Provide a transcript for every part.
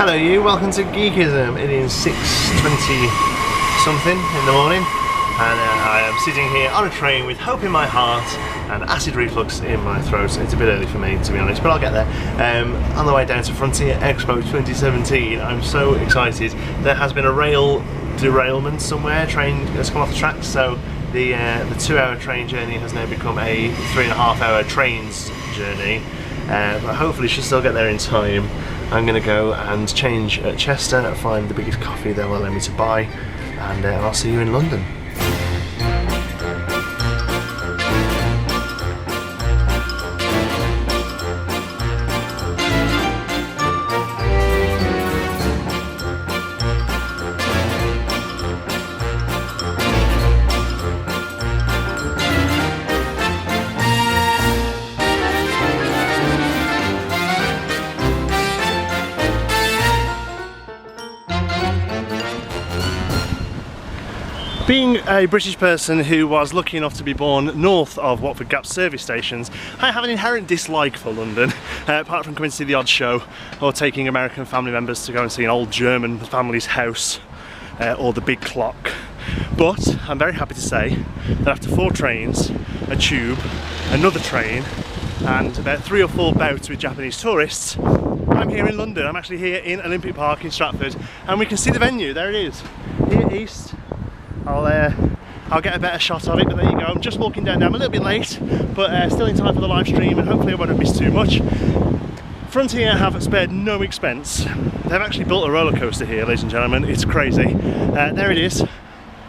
Hello you, welcome to Geekism. It is 6:20 something in the morning and I am sitting here on a train with hope in my heart and acid reflux in my throat. It's a bit early for me to be honest, but I'll get there. On the way down to Frontier Expo 2017, I'm so excited. There has been a rail derailment somewhere, train has come off the tracks, so the 2-hour train journey has now become a 3.5-hour trains journey. But hopefully she'll still get there in time. I'm going to go and change at Chester, find the biggest coffee they will allow me to buy, and I'll see you in London. Being a British person who was lucky enough to be born north of Watford Gap service stations, I have an inherent dislike for London, apart from coming to see the odd show or taking American family members to go and see an old German family's house or the big clock. But I'm very happy to say that after 4 trains, a tube, another train and about 3 or 4 bouts with Japanese tourists, I'm here in London. I'm actually here in Olympic Park in Stratford and we can see the venue. There it is, here east. I'll get a better shot of it, but there you go. I'm just walking down now. I'm a little bit late, but still in time for the live stream, and hopefully I won't miss too much. Frontier have spared no expense. They've actually built a roller coaster here, ladies and gentlemen. It's crazy. There it is.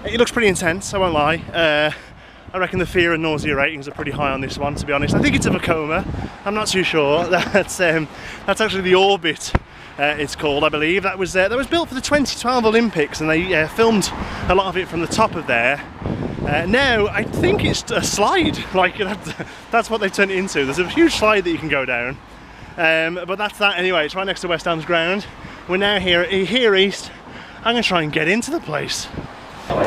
It looks pretty intense, I won't lie. I reckon the fear and nausea ratings are pretty high on this one, to be honest. I think it's a Vekoma. I'm not too sure. That's actually the Orbit. It's called, I believe. That was built for the 2012 Olympics, and they filmed a lot of it from the top of there. Now I think it's a slide. Like that's what they turned it into. There's a huge slide that you can go down, but that's that anyway. It's right next to West Ham's ground. We're now here east. I'm going to try and get into the place.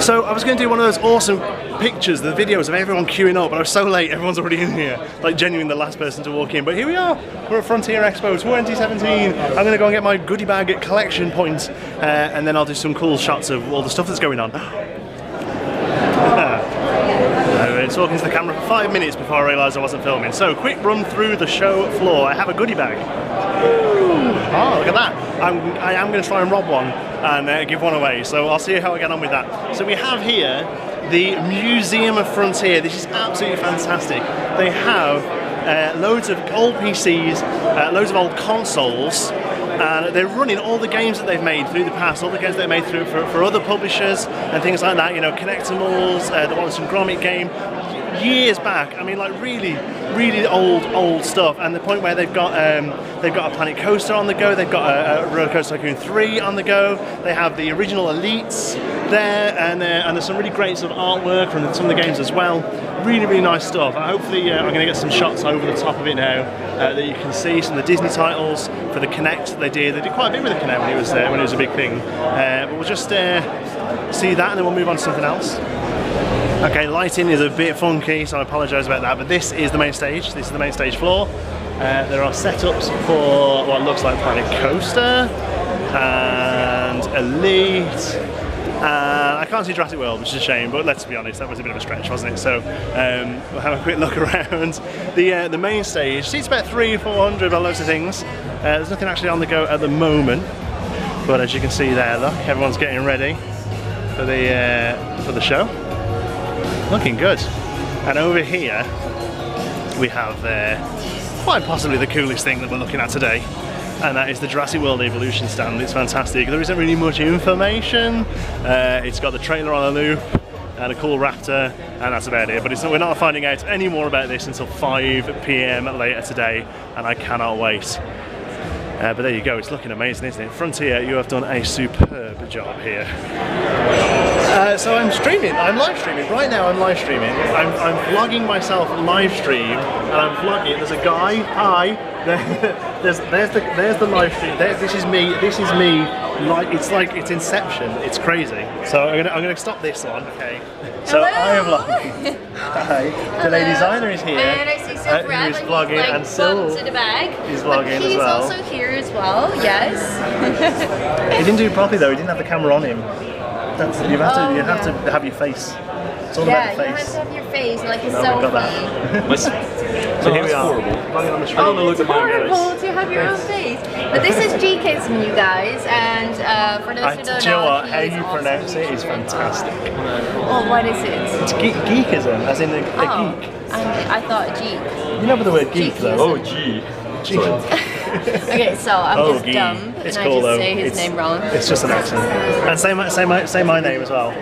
So I was going to do one of those awesome pictures, the videos of everyone queuing up, but I was so late, everyone's already in here. Like genuinely the last person to walk in, but here we are. We're at Frontier Expo 2017. I'm going to go and get my goodie bag at collection point, and then I'll do some cool shots of all the stuff that's going on. I've been talking to the camera for 5 minutes before I realised I wasn't filming. So quick run through the show floor. I have a goodie bag. Oh, look at that. I am going to try and rob one and give one away, so I'll see how I get on with that. So we have here the Museum of Frontier. This is absolutely fantastic. They have loads of old PCs, loads of old consoles, and they're running all the games that they've made through the past, all the games they've made through for other publishers and things like that, you know, Connectimals, the Wallace and Gromit game, years back. I mean, like really old stuff, and the point where they've got a Planet Coaster on the go, they've got a Roller Coaster Tycoon 3 on the go, they have the original Elites there, and there's some really great sort of artwork from some of the games as well. Really nice stuff. Hopefully I'm going to get some shots over the top of it now that you can see some of the Disney titles for the Kinect. They did quite a bit with the Kinect when it was a big thing, but we'll just see that and then we'll move on to something else. Okay, lighting is a bit funky, so I apologise about that, but this is the main stage. This is the main stage floor. There are setups for what looks like Planet Coaster and Elite. I can't see Jurassic World, which is a shame, but let's be honest, that was a bit of a stretch, wasn't it? So we'll have a quick look around. The main stage seats about 300-400 by loads of things. There's nothing actually on the go at the moment, but as you can see there, look, everyone's getting ready for the show. Looking good. And over here we have quite possibly the coolest thing that we're looking at today, and that is the Jurassic World Evolution stand. It's fantastic. There isn't really much information. It's got the trailer on a loop and a cool raptor, and that's about it. But we're not finding out any more about this until 5 PM later today, and I cannot wait. But there you go, it's looking amazing, isn't it? Frontier, you have done a superb job here. So I'm streaming, I'm live streaming. Right now I'm live streaming. I'm vlogging myself live stream, and I'm vlogging. There's a guy, hi, there's the live stream. This is me. Like it's Inception. It's crazy. So I'm gonna stop this one. Okay. So Hello. I am vlogging. Hi. The designer is here. And I see Sil who is vlogging, and Sil in the bag. is vlogging as well. He's also here as well. Yes. He didn't do it properly though. He didn't have the camera on him. You have to have your face. It's all about the face. You have to have your face, like a No, selfie. we've got that. So here we are. Vlogging on the street. It's horrible to have your own face. But this is Geekism, you guys, and for those who don't Do you know know, what? How he's you awesome. pronounce it is fantastic. Oh, what is it? It's geekism, as in a geek. I thought geek. You know the word geek though? Oh, gee. Okay, so I'm just gee. dumb, It's and cool I just though. say his name wrong. It's just an accent. And say my name as well.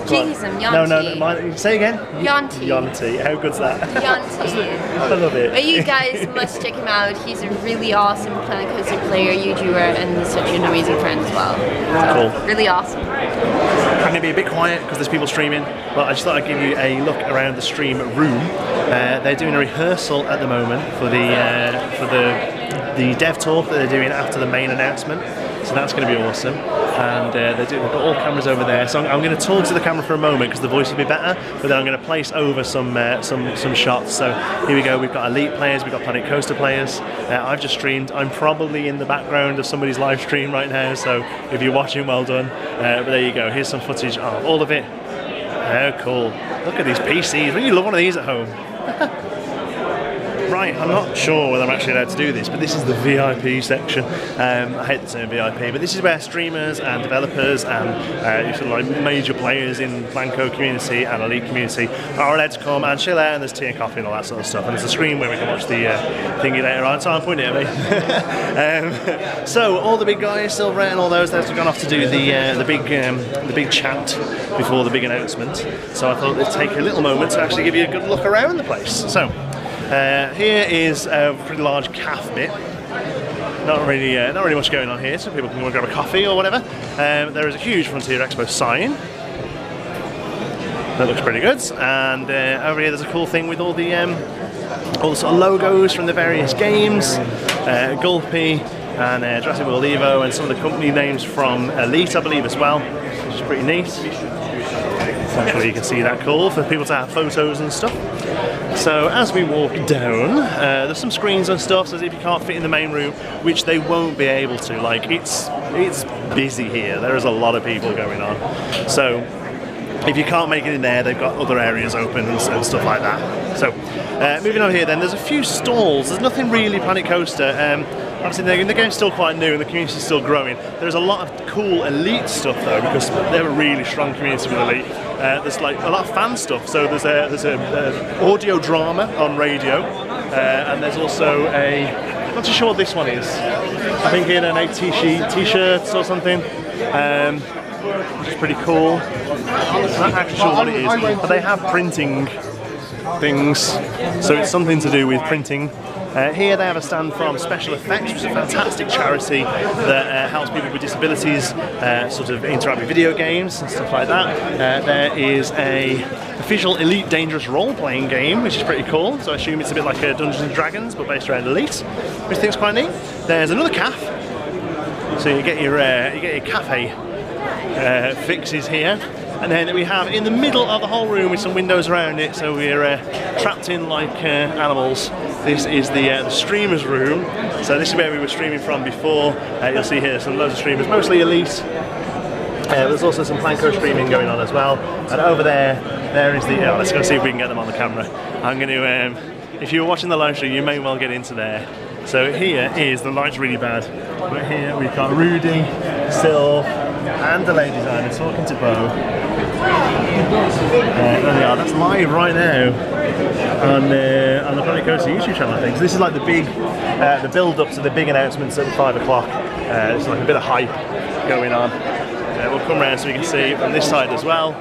Geekism, No, Yanti. say again. Yanti. Yanti. How good's that? Yanti. I love it. But you guys must check him out. He's a really awesome Planet Coaster player, YouTuber, and he's such an amazing friend as well. So, Cool. really awesome. I'm going to be a bit quiet because there's people streaming, but I just thought I'd give you a look around the stream room. They're doing a rehearsal at the moment for the dev talk that they're doing after the main announcement. So that's going to be awesome. And they've got all cameras over there. So I'm going to talk to the camera for a moment because the voice will be better. But then I'm going to place over some shots. So here we go. We've got Elite players. We've got Planet Coaster players. I've just streamed. I'm probably in the background of somebody's live stream right now. So if you're watching, well done. But there you go. Here's some footage of all of it. Oh, cool. Look at these PCs. Wouldn't you love one of these at home? Right, I'm not sure whether I'm actually allowed to do this, but this is the VIP section. I hate the term VIP, but this is where streamers and developers and sort of like major players in Blanco community and Elite community are allowed to come and chill out, and there's tea and coffee and all that sort of stuff. And there's a screen where we can watch the thingy later on, so I'm pointing at me. So all the big guys, Silver and all those have gone off to do the big chant before the big announcement. So I thought they'd take a little moment to actually give you a good look around the place. So. Here is a pretty large calf bit. Not really much going on here, so people can go and grab a coffee or whatever. There is a huge Frontier Expo sign. That looks pretty good. And over here there's a cool thing with all the sort of logos from the various games. Gulpy and Jurassic World Evo, and some of the company names from Elite, I believe, as well, which is pretty neat. Hopefully you can see that cool for people to have photos and stuff. So as we walk down, there's some screens and stuff, so if you can't fit in the main room, which they won't be able to, like it's busy here, there is a lot of people going on. So if you can't make it in there, they've got other areas open and stuff like that. So moving on here then, there's a few stalls, there's nothing really Planet Coaster. Obviously the game's still quite new and the community's still growing. There's a lot of cool Elite stuff though, because they have a really strong community with Elite. There's like a lot of fan stuff, so there's a audio drama on radio, and there's also I'm not too sure what this one is. I think here they're like t-shirts or something, which is pretty cool. I'm not actually sure what it is, but they have printing things, so it's something to do with printing. Here they have a stand from Special Effects, which is a fantastic charity that helps people with disabilities sort of interact with video games and stuff like that. There is a official Elite Dangerous role-playing game, which is pretty cool, so I assume it's a bit like a Dungeons and Dragons, but based around Elite, which I think is quite neat. There's another calf, so you get your cafe fixes here. And then we have in the middle of the whole room with some windows around it, so we're trapped in like animals. This is the streamers room. So this is where we were streaming from before. You'll see here some loads of streamers, mostly Elite. There's also some Planco streaming going on as well. And over there is the. Let's go see if we can get them on the camera. I'm going to. If you were watching the live stream, you may well get into there. So here is the light's really bad. But here we've got Rudy, Sil, and the lady designer talking to Bo. There they are. That's live right now on the Planet Coaster YouTube channel, I think. So this is like the big, the build-up to the big announcements at 5 o'clock. It's like a bit of hype going on. We'll come around so we can see from this side as well.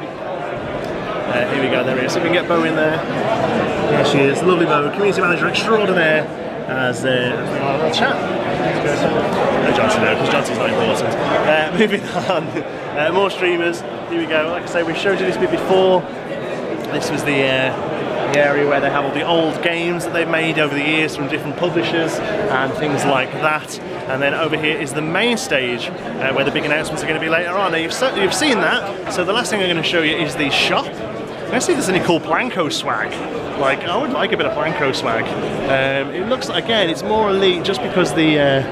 Here we go. There he is. So we can get Bo in there. There she is, the lovely Bo, community manager extraordinaire. As a chat. No Johnson though, because Johnson's not important. Moving on, more streamers. Here we go. Like I say, we showed you this bit before. This was the the area where they have all the old games that they've made over the years from different publishers and things like that. And then over here is the main stage where the big announcements are going to be later on. Now you've seen that, so the last thing I'm going to show you is the shop. Let's see if there's any cool Planko swag. Like, I would like a bit of Planko swag. It looks like, again, it's more elite just because the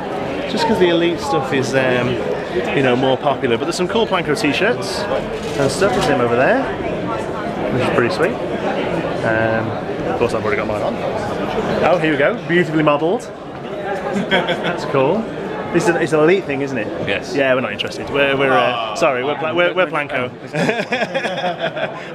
elite stuff is you know, more popular. But there's some cool Planko t-shirts and stuff. There's them over there, which is pretty sweet. Of course, I've already got mine on. Oh, here we go, beautifully modelled. That's cool. This is it's an elite thing, isn't it? Yes. Yeah, we're not interested. Sorry, we're Planko.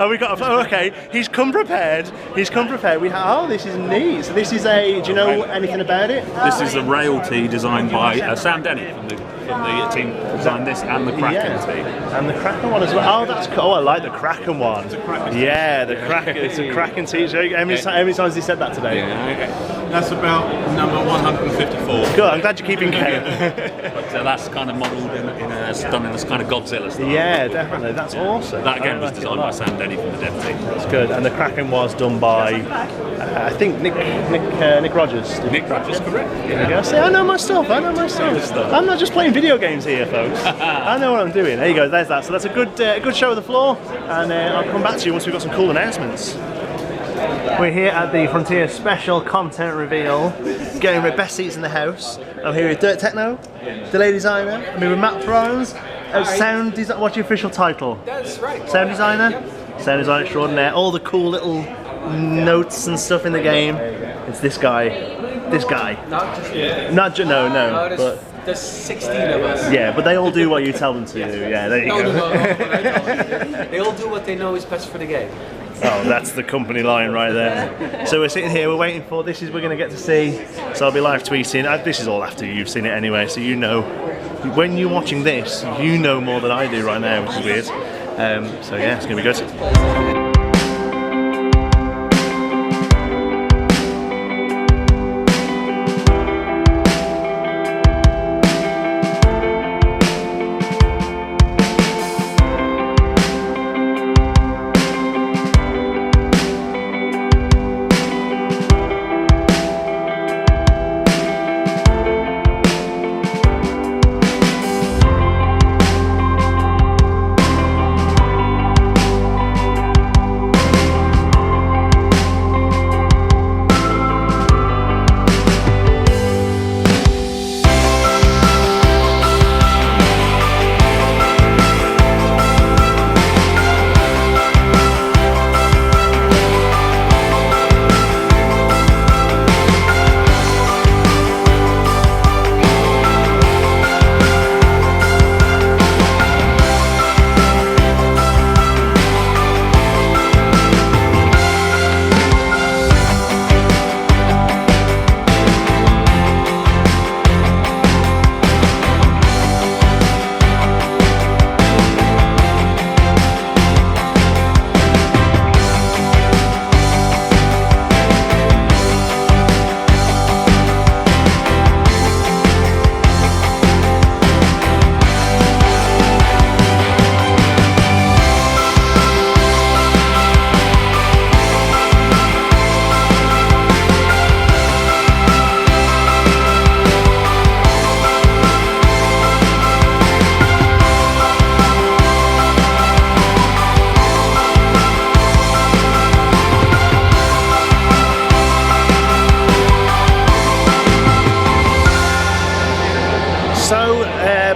Oh, we got. Oh, okay. He's come prepared. He's come prepared. Oh, this is neat. So this is a. Do you know anything about it? This is a rail tee designed by Sam Denny from the team that designed this, and the Kraken tee. And the Kraken one as well. Oh, that's cool. Oh, I like the Kraken one. Yeah, the Kraken. It's a Kraken tee. How many times has he said that today? Yeah, okay. That's about number 154. Good. I'm glad you're keeping count. But that's kind of modelled done in this kind of Godzilla style. Yeah, definitely. That's awesome. That again was designed by Sam Denny from the Dev team. That's good. And the Kraken was done by, I think, Nick Rogers. Nick Rogers, correct. There you go. See, I know my stuff. I'm not just playing video games here, folks. I know what I'm doing. There you go. There's that. So that's a good show of the floor. And I'll come back to you once we've got some cool announcements. We're here at the Frontier special content reveal, getting the best seats in the house. I'm here with Dirt Techno, delay designer. I'm here with Matt Thrones, sound design. What's your official title? That's right. Sound designer, sound designer extraordinaire. All the cool little notes and stuff in the game. It's this guy. This guy. Not just No, but there's 16 of us. yeah, but they all do what you tell them to do. Yeah, there you go. No. They all do what they know is best for the game. Oh, that's the company line right there. So we're sitting here, we're waiting for this. Is we're going to get to see. So I'll be live tweeting. This is all after you've seen it anyway, so you know. When you're watching this, you know more than I do right now, which is weird. So yeah, it's going to be good.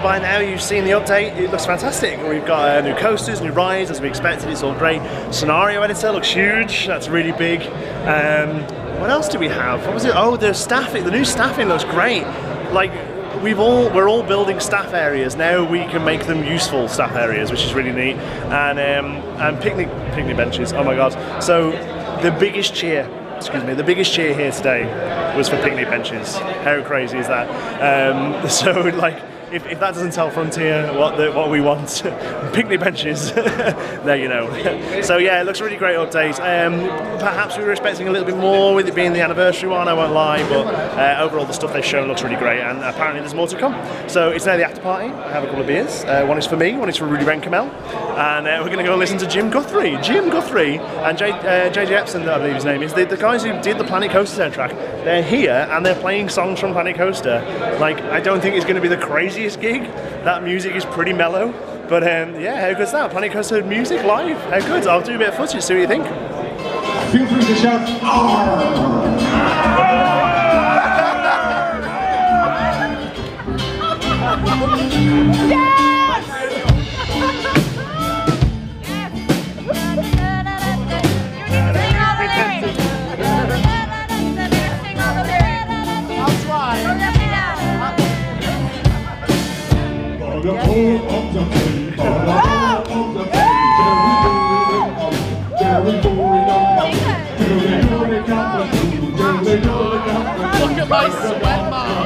By now you've seen the update, it looks fantastic. We've got new coasters, new rides as we expected, it's all great. Scenario editor looks huge, that's really big. What else do we have? What was it? Oh, the staffing, the new staffing looks great. Like, we're all building staff areas, now we can make them useful staff areas, which is really neat. And picnic benches, oh my god. So the biggest cheer here today was for picnic benches. How crazy is that? So like, if that doesn't tell Frontier what we want, picnic benches, there you know. So yeah, it looks a really great update. Perhaps we were expecting a little bit more with it being the anniversary one, I won't lie, but overall the stuff they've shown looks really great, and apparently there's more to come. So it's now the after party. I have a couple of beers. One is for me, one is for Rudy Renkamel, and we're going to go listen to Jim Guthrie and JJ Epson, I believe his name is, the guys who did the Planet Coaster soundtrack. They're here and they're playing songs from Planet Coaster. Like, I don't think it's going to be the craziest gig. That music is pretty mellow, but yeah, how good's that? Planet Coaster music live, how good? I'll do a bit of footage, see what you think. Feel free to shout Look at my sweat marks.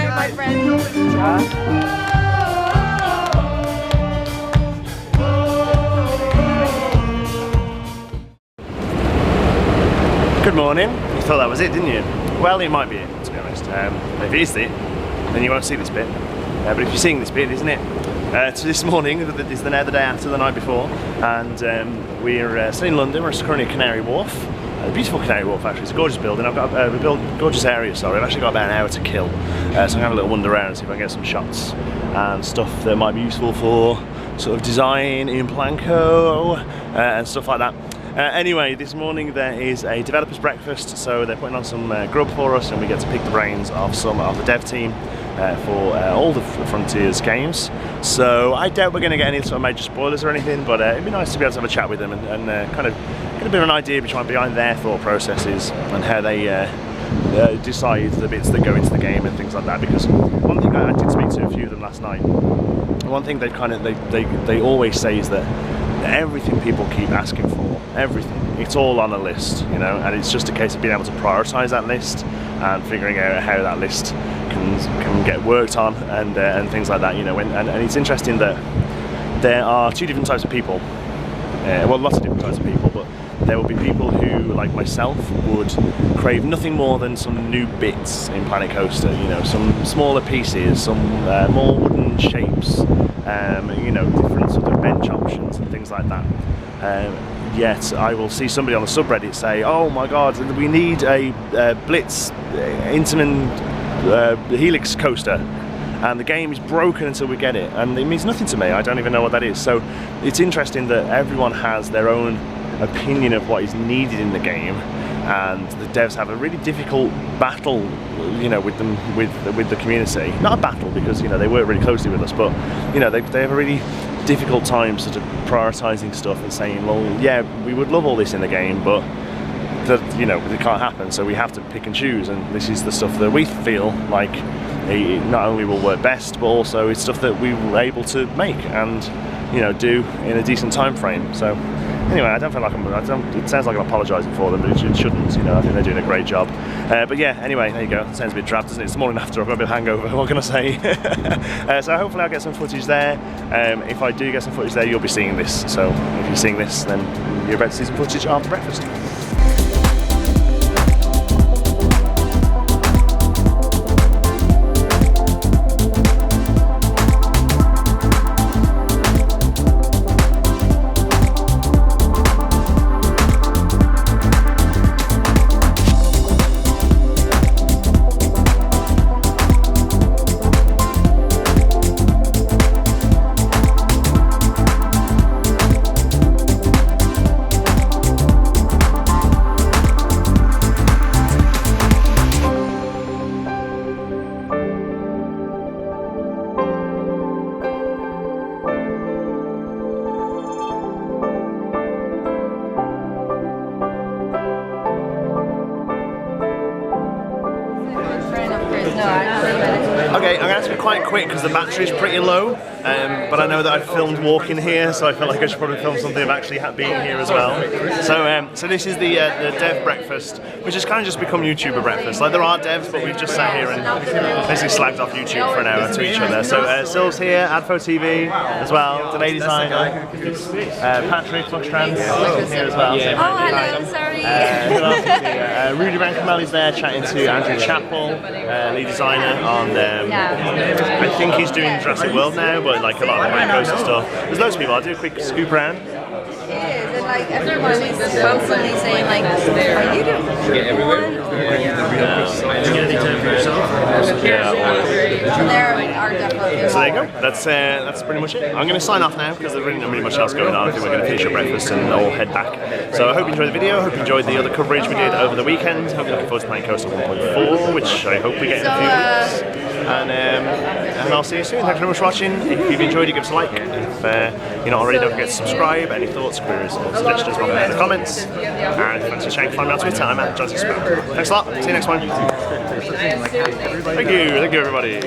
My friend. Good morning. You thought that was it, didn't you? Well, it might be it, to be honest. If it is it, then you won't see this bit. But if you're seeing this bit, isn't it? So this morning is now the day after the night before, and we're still in London. We're currently at Canary Wharf. A beautiful Canary Wharf, actually. It's a gorgeous building. I've got a gorgeous area. Sorry, I've actually got about an hour to kill, so I'm gonna have a little wander around and see if I can get some shots and stuff that might be useful for sort of design in Planco and stuff like that. Anyway, this morning there is a developers breakfast, so they're putting on some grub for us, and we get to pick the brains of some of the dev team for all the Frontiers games. So I doubt we're going to get any sort of major spoilers or anything, but it'd be nice to be able to have a chat with them and kind of get a bit of an idea behind their thought processes and how they decide the bits that go into the game and things like that. Because one thing I did speak to a few of them last night. One thing they always say is that everything people keep asking for, everything, it's all on a list, you know, and it's just a case of being able to prioritise that list and figuring out how that list can get worked on and things like that, you know. And it's interesting that there are two different types of people, well, lots of different types of people, but there will be people who, like myself, would crave nothing more than some new bits in Planet Coaster, you know, some smaller pieces, some more wooden shapes, you know, different sort of bench options and things like that. Yet I will see somebody on the subreddit say, oh my god, we need a Blitz Intamin Helix coaster, and the game is broken until we get it, and it means nothing to me. I don't even know what that is. So it's interesting that everyone has their own opinion of what is needed in the game, and the devs have a really difficult battle, you know, with them, with the community. Not a battle, because, you know, they work really closely with us, but, you know, they have a really difficult time sort of prioritising stuff and saying, well, yeah, we would love all this in the game, but that, you know, it can't happen, so we have to pick and choose, and this is the stuff that we feel like it not only will work best, but also it's stuff that we were able to make and, you know, do in a decent time frame. So anyway, I don't feel like it sounds like I'm apologising for them, but it shouldn't, you know. I think they're doing a great job. But yeah, anyway, there you go. It sounds a bit drab, doesn't it? It's the morning after, I've got a bit of hangover, what can I say? So hopefully I'll get some footage there. If I do get some footage there, you'll be seeing this. So if you're seeing this, then you're about to see some footage after breakfast. Okay, I'm going to have to be quite quick because the battery's pretty low, but I know that I filmed walking here, so I feel like I should probably film something of actually being here as well. So this is the dev breakfast, which has kind of just become YouTuber breakfast. Like there are devs, but we've just sat here and basically slagged off YouTube for an hour to each other. So Syl's here, Adfo TV as well, delay designer, Patrick Foxtrans here as well. Oh, hello, sorry. Rudy Rankameli's there chatting to Andrew Chappell, lead designer on, I think he's doing Jurassic World now, but like a lot of Pine Coast and stuff. There's loads of people. I'll do a quick scoop around. It is, and like everyone is constantly saying like, are you doing one? Did you get any time for yourself? There are definitely. So there you go. That's pretty much it. I'm going to sign off now because there's really not really much else going on. I think we're going to finish our breakfast and all head back. So I hope you enjoyed the video. I hope you enjoyed the other coverage we did over the weekend. Hope you're looking forward to playing Coastal 1.4, which I hope we get in a few weeks. And I'll see you soon. Thanks very much for watching. If you've enjoyed it, give us a like. If you're not already, don't forget to subscribe. Any thoughts, queries, or suggestions, pop them in the comments. And thanks for checking. Find me on Twitter. I'm at Johnson Spoon. Thanks a lot. See you next one. Thank you. Thank you, everybody.